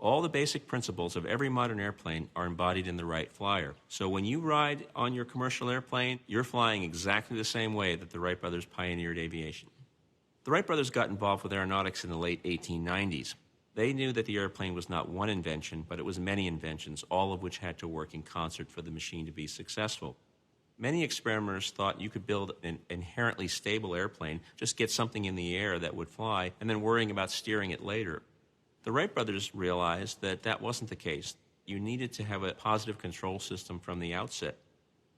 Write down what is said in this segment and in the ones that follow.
All the basic principles of every modern airplane are embodied in the Wright Flyer. So when you ride on your commercial airplane, you're flying exactly the same way that the Wright brothers pioneered aviation. The Wright brothers got involved with aeronautics in the late 1890s. They knew that the airplane was not one invention, but it was many inventions, all of which had to work in concert for the machine to be successful. Many experimenters thought you could build an inherently stable airplane, just get something in the air that would fly, and then worrying about steering it later. The Wright brothers realized that that wasn't the case. You needed to have a positive control system from the outset.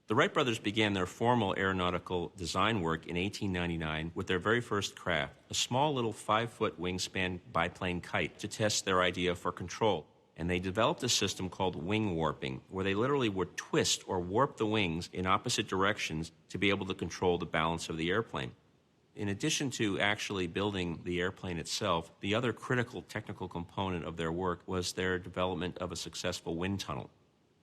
The Wright brothers began their formal aeronautical design work in 1899 with their very first craft, a small little 5-foot wingspan biplane kite, to test their idea for control. And they developed a system called wing warping, where they literally would twist or warp the wings in opposite directions to be able to control the balance of the airplane. In addition to actually building the airplane itself, the other critical technical component of their work was their development of a successful wind tunnel.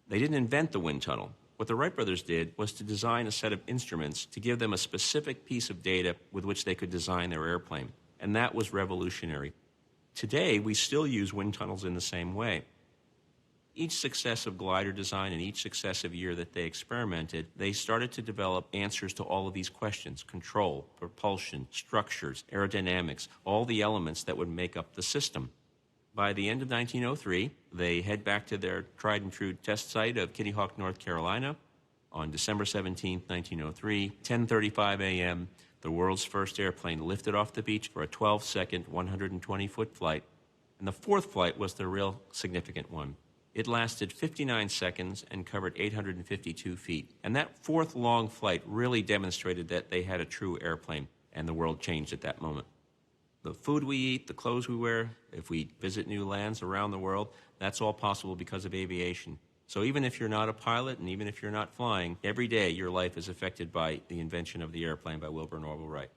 They didn't invent the wind tunnel. What the Wright brothers did was to design a set of instruments to give them a specific piece of data with which they could design their airplane. And that was revolutionary. Today, we still use wind tunnels in the same way. Each successive glider design and each successive year that they experimented, they started to develop answers to all of these questions: control, propulsion, structures, aerodynamics, all the elements that would make up the system. By the end of 1903, they head back to their tried and true test site of Kitty Hawk, North Carolina. On December 17, 1903, 10:35 a.m., the world's first airplane lifted off the beach for a 12-second, 120-foot flight. And the fourth flight was the real significant one. It lasted 59 seconds and covered 852 feet. And that fourth long flight really demonstrated that they had a true airplane, and the world changed at that moment. The food we eat, the clothes we wear, if we visit new lands around the world, that's all possible because of aviation. So even if you're not a pilot and even if you're not flying, every day your life is affected by the invention of the airplane by Wilbur and Orville Wright.